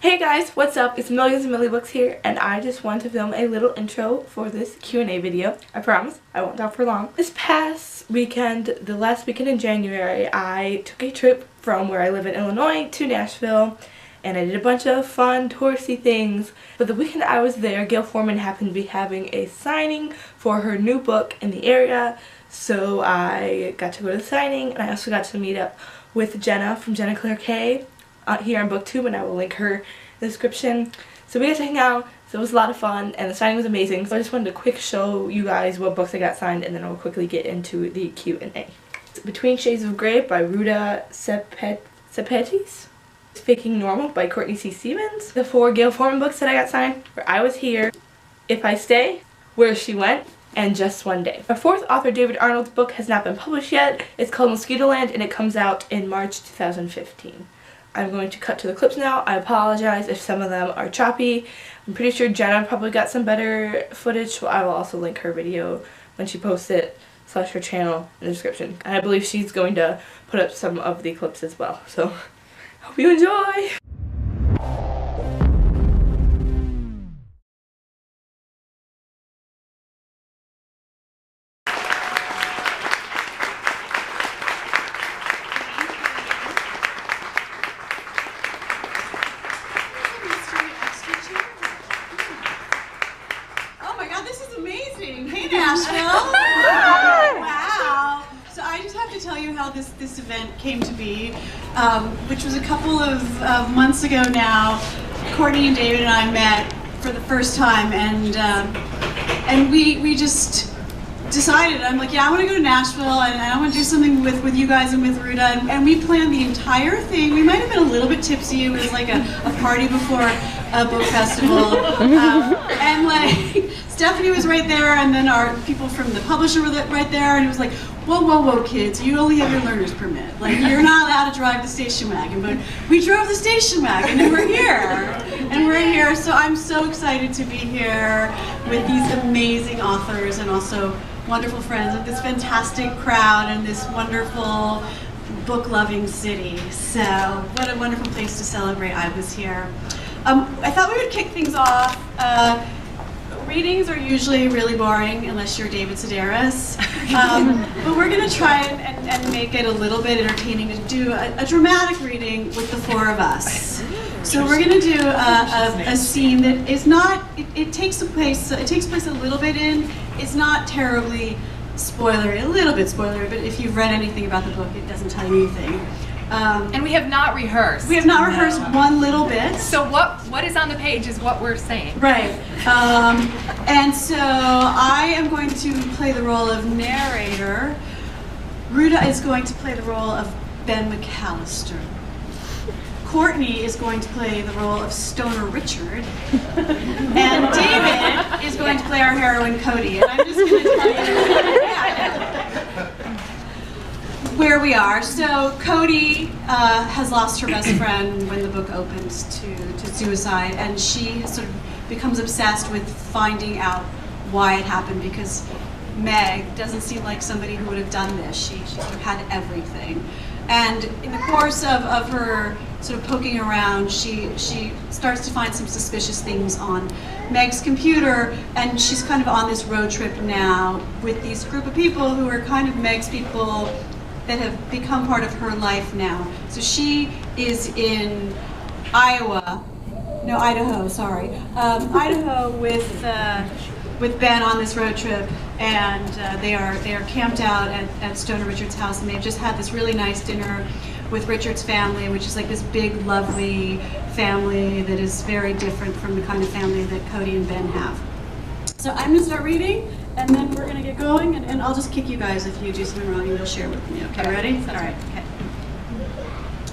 Hey guys, what's up? It's Millions and Millie Books here, and I just wanted to film a little intro for this Q&A video. I promise I won't talk for long. This past weekend, the last weekend in January, I took a trip from where I live in Illinois to Nashville, and I did a bunch of fun touristy things. But the weekend I was there, Gayle Forman happened to be having a signing for her new book in the area, so I got to go to the signing, and I also got to meet up with Jenna from Jenna K here on BookTube, and I will link her in the description. So we got to hang out, so it was a lot of fun, and the signing was amazing. So I just wanted to quick show you guys what books I got signed, and then I'll quickly get into the Q&A. Between Shades of Grey by Ruta Sepetys. Faking Normal by Courtney C Stevens. The 4 Gayle Forman books that I got signed were I Was Here, If I Stay, Where She Went, and Just One Day. Our 4th author, David Arnold's book, has not been published yet. It's called Mosquitoland, and it comes out in March 2015. I'm going to cut to the clips now. I apologize if some of them are choppy. I'm pretty sure Jenna probably got some better footage, so I will also link her video when she posts it, / her channel in the description. And I believe she's going to put up some of the clips as well. So, hope you enjoy! Nashville. Wow. So I just have to tell you how this event came to be, which was a couple of months ago now. Courtney and David and I met for the first time, and we just decided, I'm like, yeah, I want to go to Nashville, and I want to do something with you guys and with Ruta, and we planned the entire thing. We might have been a little bit tipsy. It was like a party before a book festival, and like Stephanie was right there, and then our people from the publisher were right there, and it was like, whoa, whoa, whoa, kids, you only have your learner's permit. Like, you're not allowed to drive the station wagon, but we drove the station wagon, and we're here. And we're here, so I'm so excited to be here with these amazing authors and also wonderful friends of this fantastic crowd and this wonderful book-loving city. So, what a wonderful place to celebrate I Was Here. I thought we would kick things off. Readings are usually really boring unless you're David Sedaris, but we're going to try and make it a little bit entertaining to do a dramatic reading with the 4 of us. So we're going to do a scene that is not, it takes place a little bit in, it's not terribly spoilery, a little bit spoilery, but if you've read anything about the book, it doesn't tell you anything. And we have not rehearsed. We have not rehearsed one little bit. So what is on the page is what we're saying. Right. And so I am going to play the role of narrator. Ruta is going to play the role of Ben McAllister. Courtney is going to play the role of Stoner Richard. And David is going to play our heroine Cody. And I'm just going to tell you where we are. So Cody has lost her best friend when the book opens to suicide, and she sort of becomes obsessed with finding out why it happened, because Meg doesn't seem like somebody who would have done this. She sort of had everything. And in the course of her sort of poking around, she starts to find some suspicious things on Meg's computer, and she's kind of on this road trip now with these group of people who are kind of Meg's people that have become part of her life now. So she is in Idaho, sorry. Idaho with Ben on this road trip, and they are camped out at Stoner Richard's house, and they've just had this really nice dinner with Richard's family, which is like this big, lovely family that is very different from the kind of family that Cody and Ben have. So I'm gonna start reading, and then we're gonna get going, and I'll just kick you guys if you do something wrong, and you'll share with me. Okay, ready? All right. Okay.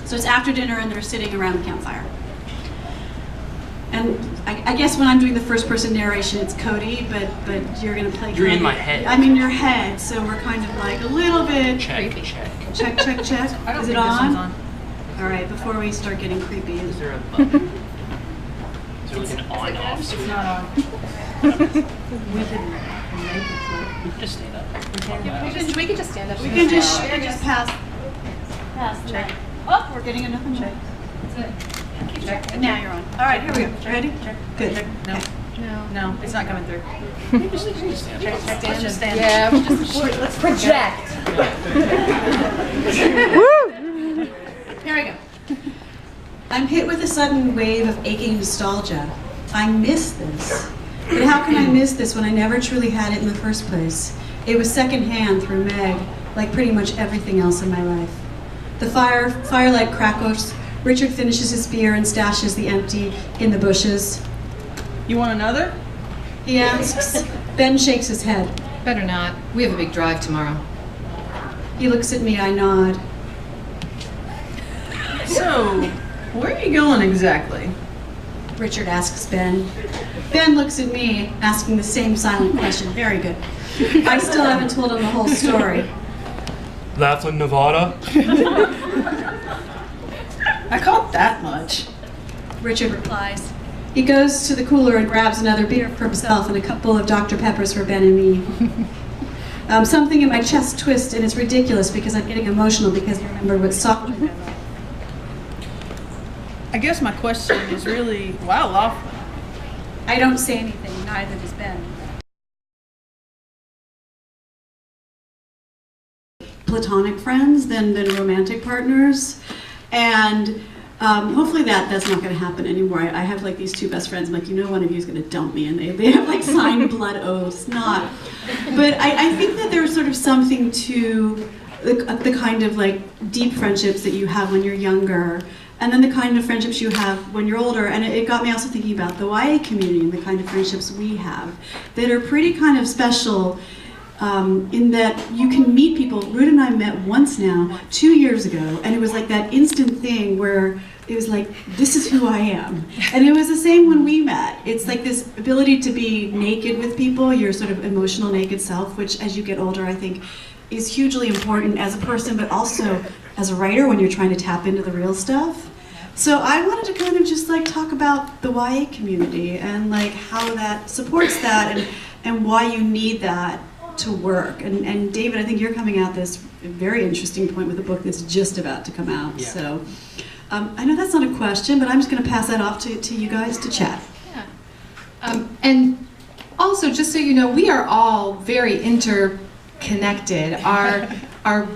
So it's after dinner, and they're sitting around the campfire. And I guess when I'm doing the first person narration, it's Cody, but you're gonna play. You're in my head. I'm in your head, so we're kind of like a little bit. Check. Check. I don't Is think it on? This one's on. All right. Before we start getting creepy. Is there a button? Is there like an on-off switch? It's not on. We can just stand up. We can just stand up. We can just pass the Oh, we're getting another check. Check. And now you're on. All right, here we go. Ready? Check. Good. Check. No. No, it's not coming through. Check. Let's just stand. Yeah, let's project. Here we go. I'm hit with a sudden wave of aching nostalgia. I miss this. But how can I miss this when I never truly had it in the first place? It was secondhand through Meg, like pretty much everything else in my life. The firelight crackles. Richard finishes his beer and stashes the empty in the bushes. You want another? He asks. Ben shakes his head. Better not. We have a big drive tomorrow. He looks at me, I nod. So, where are you going exactly? Richard asks Ben. Ben looks at me, asking the same silent question. Very good. I still haven't told him the whole story. Laughlin, Nevada. I caught that much. Richard replies. He goes to the cooler and grabs another beer for himself and a couple of Dr. Peppers for Ben and me. Something in my chest twists, and it's ridiculous because I'm getting emotional because I remember what Socrates. I guess my question is really, wow, Laughlin. I don't say anything, neither does Ben. Platonic friends than romantic partners, and hopefully that's not going to happen anymore. I have like these two best friends. I'm like, you know, one of you is going to dump me, and they have like signed blood oaths. Not, but I think that there's sort of something to the kind of like deep friendships that you have when you're younger, and then the kind of friendships you have when you're older. And it got me also thinking about the YA community and the kind of friendships we have that are pretty kind of special. In that you can meet people. Ruta and I met once now, 2 years ago, and it was like that instant thing where it was like, this is who I am. And it was the same when we met. It's like this ability to be naked with people, your sort of emotional naked self, which as you get older, I think is hugely important as a person, but also as a writer when you're trying to tap into the real stuff. So I wanted to kind of just like talk about the YA community and like how that supports that and why you need that to work. And David, I think you're coming out this very interesting point with a book that's just about to come out. Yeah. So I know that's not a question, but I'm just going to pass that off to you guys to chat. Yeah. And also, just so you know, we are all very interconnected. Our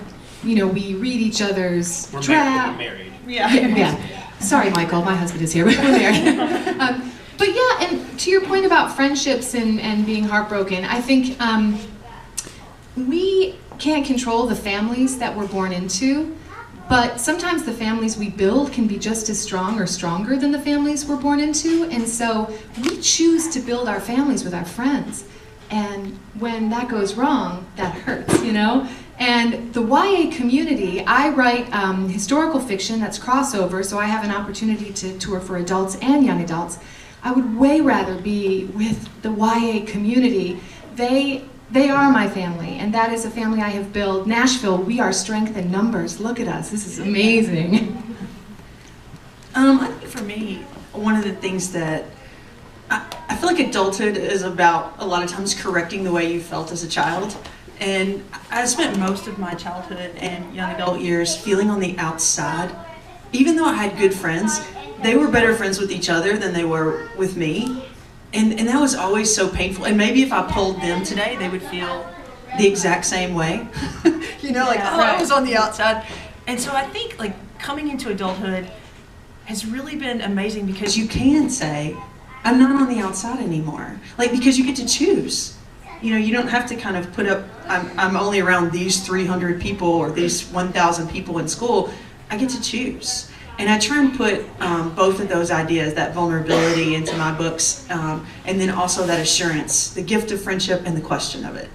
we read each other's We're married. Yeah. Sorry, Michael, my husband is here, but we're married. But yeah, and to your point about friendships and being heartbroken, I think we can't control the families that we're born into, but sometimes the families we build can be just as strong or stronger than the families we're born into, and so we choose to build our families with our friends. And when that goes wrong, that hurts, you know? And the YA community, I write historical fiction that's crossover, so I have an opportunity to tour for adults and young adults. I would way rather be with the YA community. They are my family, and that is a family I have built. Nashville, we are strength in numbers. Look at us, this is amazing. I think for me, one of the things that I feel like adulthood is about a lot of times correcting the way you felt as a child. And I spent most of my childhood and young adult years feeling on the outside. Even though I had good friends, they were better friends with each other than they were with me. And that was always so painful. And maybe if I polled them today, they would feel the exact same way. You know, like, oh, I was on the outside. And so I think like coming into adulthood has really been amazing because you can say, I'm not on the outside anymore. Like, because you get to choose. You know, you don't have to kind of put up, I'm only around these 300 people or these 1,000 people in school. I get to choose. And I try and put both of those ideas, that vulnerability into my books, and then also that assurance, the gift of friendship and the question of it.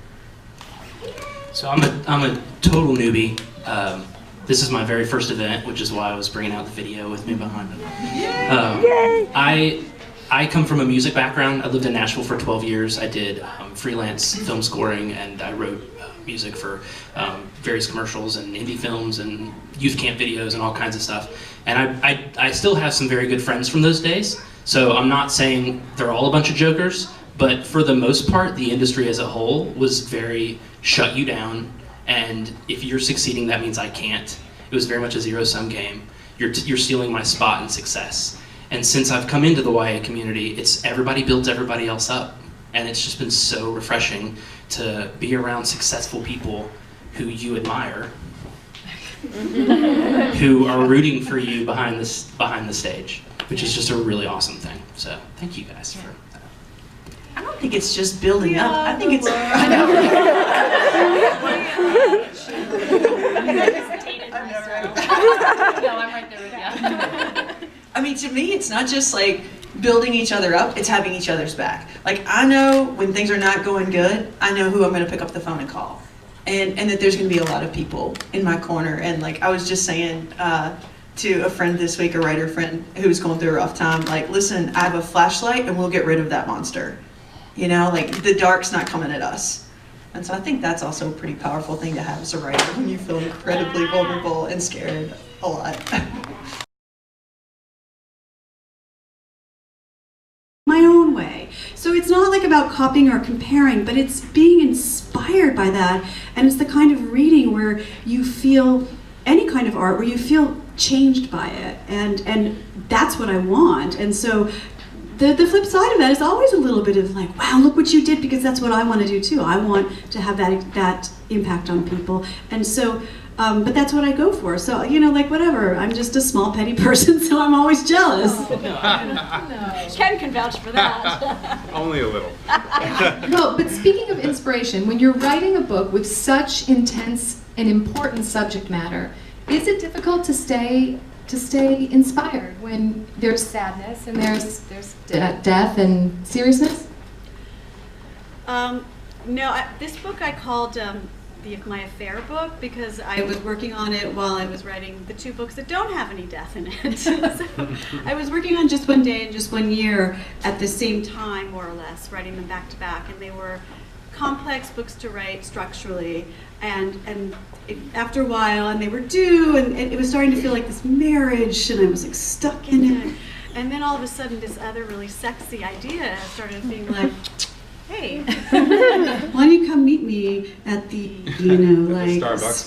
So I'm a total newbie. This is my very first event, which is why I was bringing out the video with me behind it. I come from a music background. I lived in Nashville for 12 years. I did freelance film scoring, and I wrote music for various commercials and indie films and youth camp videos and all kinds of stuff. And I still have some very good friends from those days. So I'm not saying they're all a bunch of jokers, but for the most part, the industry as a whole was very shut you down. And if you're succeeding, that means I can't. it was very much a zero-sum game. You're stealing my spot in success. And since I've come into the YA community, it's everybody builds everybody else up. And it's just been so refreshing to be around successful people who you admire, who are rooting for you behind the stage, which is just a really awesome thing. So thank you guys for that. I don't think it's just building up. I think it's. I know. No, I'm right there with you. I mean, to me, it's not just like building each other up, it's having each other's back. Like, I know when things are not going good, I know who I'm going to pick up the phone and call. And that there's going to be a lot of people in my corner. And like I was just saying to a friend this week, a writer friend who's going through a rough time, like, listen, I have a flashlight and we'll get rid of that monster. You know, like the dark's not coming at us. And so I think that's also a pretty powerful thing to have as a writer when you feel incredibly vulnerable and scared a lot. My own way. So it's not like about copying or comparing, but it's being inspired by that. And it's the kind of reading where you feel any kind of art, where you feel changed by it. And that's what I want. And so the flip side of that is always a little bit of like, wow, look what you did, because that's what I want to do too. I want to have that impact on people. And so, but that's what I go for. So, you know, like whatever, I'm just a small petty person, so I'm always jealous. No. Ken can vouch for that. Only a little. Well, but speaking of inspiration, when you're writing a book with such intense and important subject matter, is it difficult to stay inspired when there's sadness and there's death and seriousness? No, this book I called my affair book, because I was working on it while I was writing the two books that don't have any death in it. So I was working on Just One Day and Just One Year at the same time, more or less, writing them back to back, and they were complex books to write structurally, and after a while, and they were due, and it was starting to feel like this marriage, and I was like stuck in it, and then all of a sudden this other really sexy idea started being like, hey, why don't you come meet me at the, you know, like Starbucks.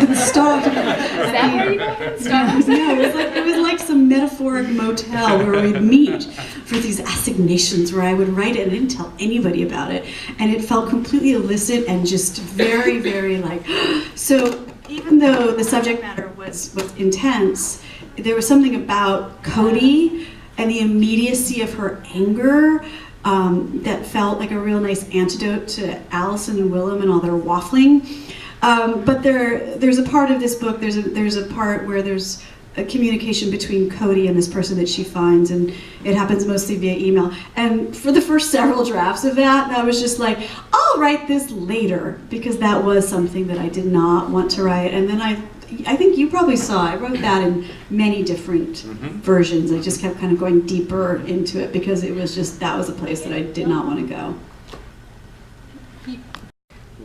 Is that where you go? Starbucks? Yeah, it was like some metaphoric motel where we'd meet for these assignations where I would write it and I didn't tell anybody about it, and it felt completely illicit and just very, very like. So even though the subject matter was intense, there was something about Cody and the immediacy of her anger that felt like a real nice antidote to Allison and Willem and all their waffling. But there's a part of this book, there's a part where there's a communication between Cody and this person that she finds, and it happens mostly via email. And for the first several drafts of that, I was just like, I'll write this later, because that was something that I did not want to write. And then I think you probably saw, I wrote that in many different versions. I just kept kind of going deeper into it because it was just, that was a place that I did not want to go.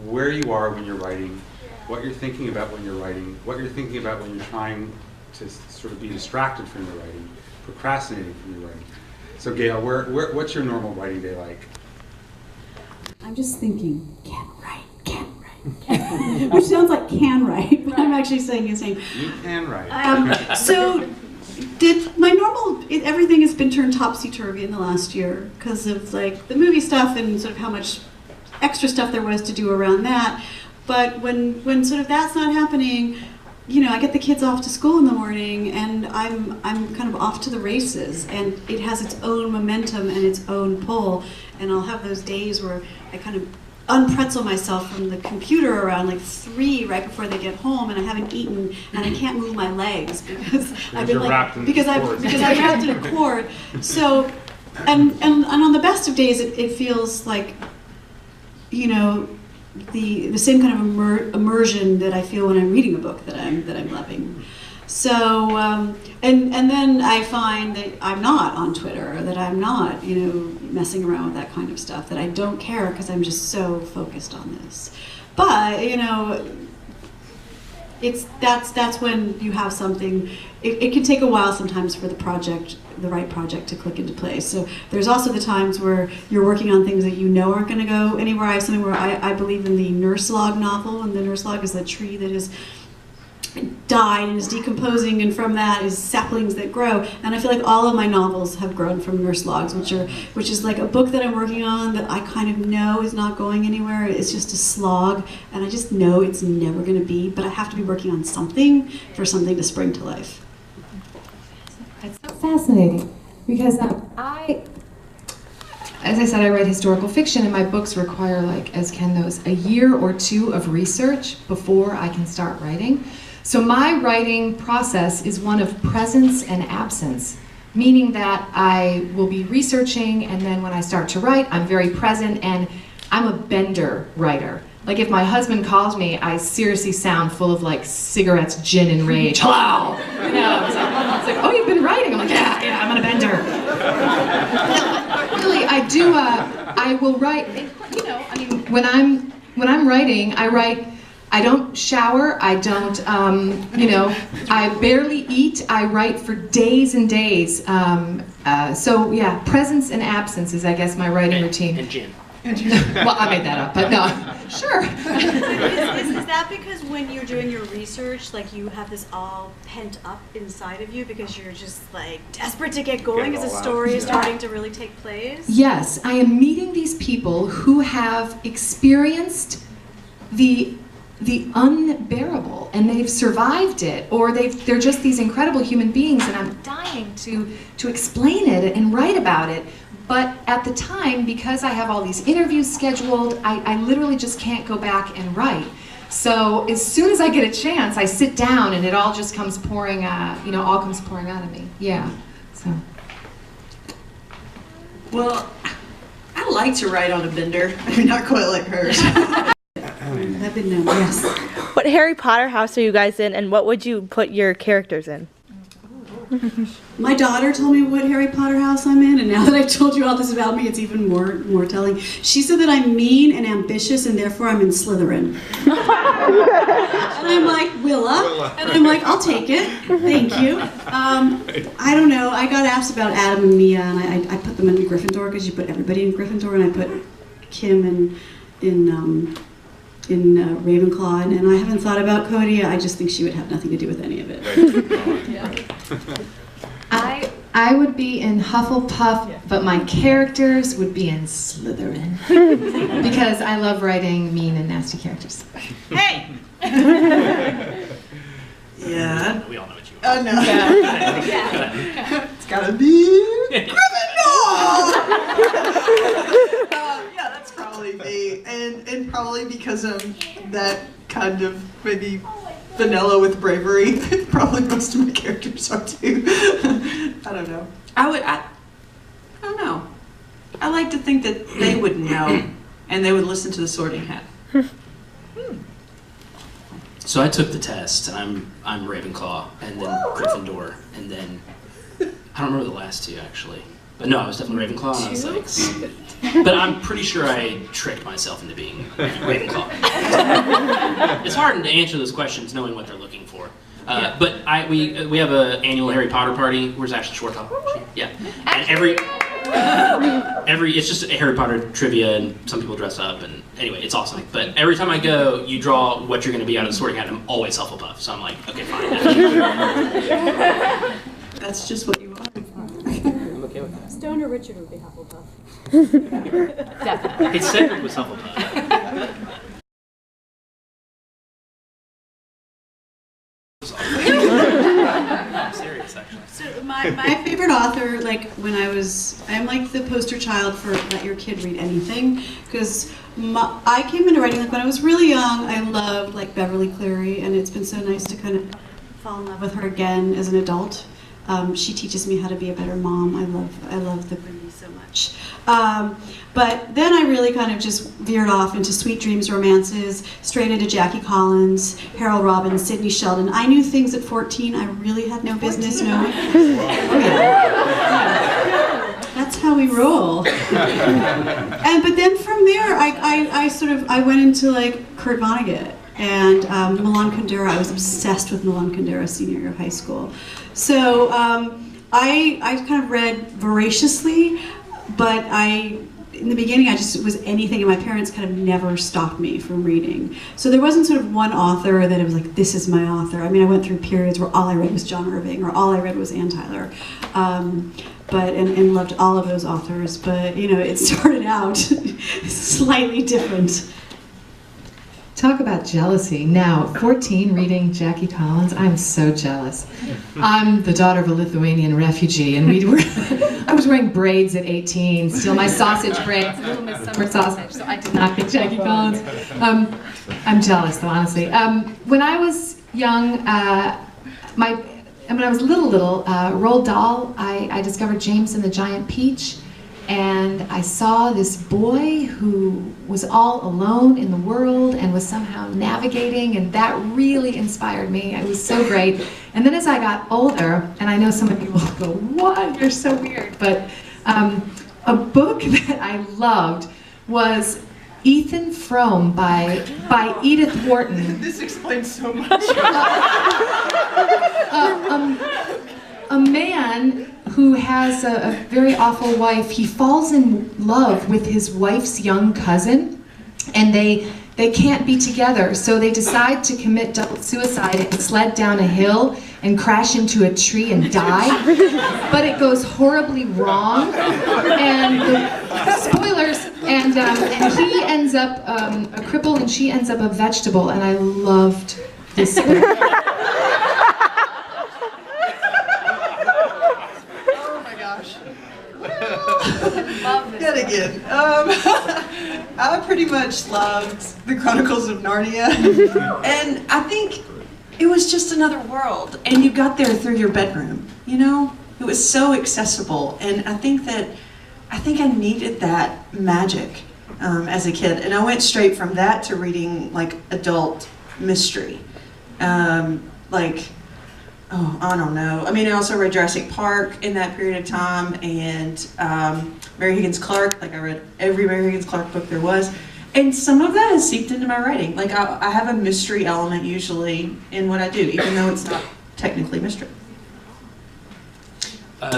Where you are when you're writing, what you're thinking about when you're writing, what you're thinking about when you're trying to sort of be distracted from your writing, procrastinating from your writing. So Gayle, what's your normal writing day like? I'm just thinking, can't write. Which sounds like can write, but I'm actually saying the same. You can write. So, my normal, everything has been turned topsy-turvy in the last year because of like the movie stuff and sort of how much extra stuff there was to do around that. But when sort of that's not happening, you know, I get the kids off to school in the morning and I'm kind of off to the races, and it has its own momentum and its own pull, and I'll have those days where I kind of unpretzel myself from the computer around like 3 right before they get home, and I haven't eaten and I can't move my legs because I've been like because I'm wrapped in a cord. So and on the best of days it feels like, you know, the same kind of immersion that I feel when I'm reading a book that I'm loving. So and then I find that I'm not on Twitter, that I'm not, you know, messing around with that kind of stuff, that I don't care because I'm just so focused on this. But you know, that's when you have something. It can take a while sometimes for the right project to click into place. So there's also the times where you're working on things that you know aren't going to go anywhere. I have something where I believe in the nurse log novel, and the nurse log is a tree that is died and is decomposing, and from that is saplings that grow. And I feel like all of my novels have grown from nurse logs, which is like a book that I'm working on that I kind of know is not going anywhere. It's just a slog, and I just know it's never going to be, but I have to be working on something for something to spring to life. It's so fascinating because as I said, I write historical fiction, and my books require, like, as Ken knows, a year or two of research before I can start writing. So my writing process is one of presence and absence, meaning that I will be researching, and then when I start to write, I'm very present, and I'm a bender writer. Like, if my husband calls me, I seriously sound full of, like, cigarettes, gin, and rage. Hello! You know, it's like, oh, you've been writing? I'm like, yeah, I'm on a bender. Really, I do, I will write, you know, I mean, when I'm writing, I don't shower, I don't, you know, I barely eat, I write for days and days. So yeah, presence and absence is, I guess, my writing routine. And gin. Well, I made that up, but no, sure. Is that because when you're doing your research, like, you have this all pent up inside of you because you're just, like, desperate to get going as a story is starting to really take place? Yes, I am meeting these people who have experienced the unbearable, and they've survived it, or they're just these incredible human beings, and I'm dying to explain it and write about it. But at the time, because I have all these interviews scheduled, I literally just can't go back and write. So as soon as I get a chance, I sit down and it all just comes pouring, you know, all comes pouring out of me. Yeah, so. Well, I like to write on a bender. I mean, not quite like hers. I've been known, yes. What Harry Potter house are you guys in, and what would you put your characters in? My daughter told me what Harry Potter house I'm in, and now that I've told you all this about me, it's even more telling. She said that I'm mean and ambitious, and therefore I'm in Slytherin. And I'm like, Willa. And I'm like, I'll take it. Thank you. I don't know. I got asked about Adam and Mia, and I put them in Gryffindor because you put everybody in Gryffindor, and I put Kim in Ravenclaw, and I haven't thought about Cody. I just think she would have nothing to do with any of it. Yeah. I would be in Hufflepuff, but my characters would be in Slytherin because I love writing mean and nasty characters. Hey! Yeah. We all know what you want. Oh, no. Yeah. It's gotta be Gryffindor! Yeah, that's probably me. And probably because I'm that kind of maybe vanilla with bravery. Probably most of my characters are too. I don't know. I don't know. I like to think that they would know and they would listen to the Sorting Hat. So I took the test, and I'm Ravenclaw, and then Gryffindor, and then I don't remember the last two actually, but no, I was definitely Ravenclaw, and I was like, but I'm pretty sure I tricked myself into being Ravenclaw. It's hard to answer those questions knowing what they're looking for. But we have an annual Harry Potter party. Where's Ashley Schwartz? Yeah, and it's just a Harry Potter trivia, and some people dress up, and anyway, it's awesome. But every time I go, you draw what you're going to be out of the Sorting Hat, and I'm always Hufflepuff, so I'm like, okay, fine. That's just what you want. I'm okay with that. Stoner Richard would be Hufflepuff. Definitely. Hey, Cedric was Hufflepuff. I'm serious, actually. So my favorite author, like I'm like the poster child for let your kid read anything, because I came into writing like when I was really young. I loved like Beverly Cleary, and it's been so nice to kind of fall in love with her again as an adult. She teaches me how to be a better mom. I love the Brittany so much. But then I really kind of just veered off into sweet dreams romances, straight into Jackie Collins, Harold Robbins, Sidney Sheldon. I knew things at 14 I really had no business knowing. Oh, yeah. That's how we roll. But then from there, I went into like Kurt Vonnegut and Milan Kundera. I was obsessed with Milan Kundera senior year of high school. So I kind of read voraciously, but I in the beginning, I just was anything, and my parents kind of never stopped me from reading. So there wasn't sort of one author that it was like, this is my author. I mean, I went through periods where all I read was John Irving, or all I read was Ann Tyler, and loved all of those authors. But you know, it started out slightly different. Talk about jealousy. Now, 14 reading Jackie Collins. I'm so jealous. I'm the daughter of a Lithuanian refugee, and I was wearing braids at 18, still my sausage braids, Little Miss Summer sausage, so I did not get Jackie Collins. I'm jealous, though, honestly. When I was young, when I was little, Roald Dahl, I discovered James and the Giant Peach. And I saw this boy who was all alone in the world and was somehow navigating, and that really inspired me. It was so great. And then as I got older, and I know some of you will go, what? You're so weird. But a book that I loved was Ethan Frome by Edith Wharton. This explains so much. A man who has a very awful wife, he falls in love with his wife's young cousin, and they can't be together, so they decide to commit double suicide and sled down a hill and crash into a tree and die. But it goes horribly wrong, and spoilers, and he ends up a cripple and she ends up a vegetable, and I loved this book. Yet again. I pretty much loved the Chronicles of Narnia, and I think it was just another world, and you got there through your bedroom, you know? It was so accessible, and I think I needed that magic as a kid, and I went straight from that to reading like adult mystery. Oh, I don't know. I mean, I also read Jurassic Park in that period of time, and Mary Higgins Clark. Like, I read every Mary Higgins Clark book there was, and some of that has seeped into my writing. Like, I have a mystery element usually in what I do, even though it's not technically mystery.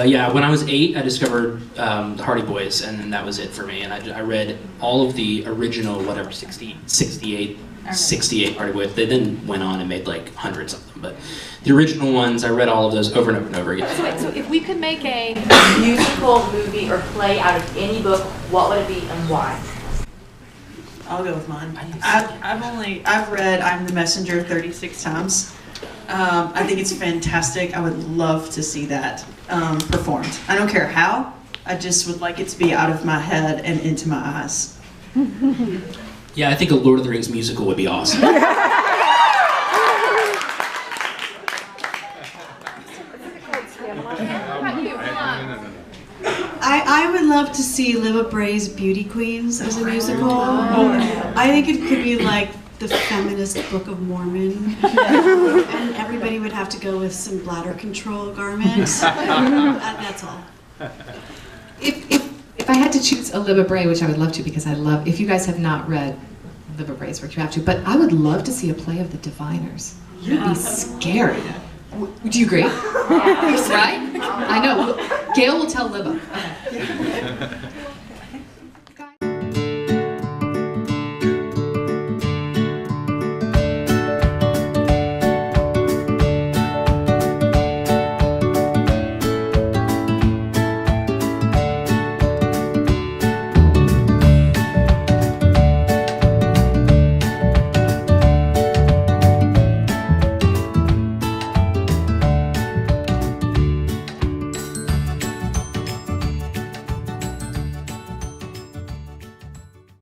Yeah, when I was 8, I discovered the Hardy Boys, and then that was it for me. And I read all of the original, whatever, 68 Hardy Boys. They then went on and made like hundreds of them, but the original ones, I read all of those over and over and over again. So wait, so if we could make a musical, movie, or play out of any book, what would it be and why? I'll go with mine. I've read I'm the Messenger 36 times. I think it's fantastic. I would love to see that performed. I don't care how. I just would like it to be out of my head and into my eyes. Yeah, I think a Lord of the Rings musical would be awesome. I would love to see Liva Bray's Beauty Queens as a musical. I think it could be like the feminist Book of Mormon, and everybody would have to go with some bladder control garments. That's all. If I had to choose a Liva Bray, which I would love to because I love, if you guys have not read Liva Bray's work, you have to, but I would love to see a play of the Diviners. It would be scary. Do you agree? Right? I know. Gayle will tell Liva. Okay.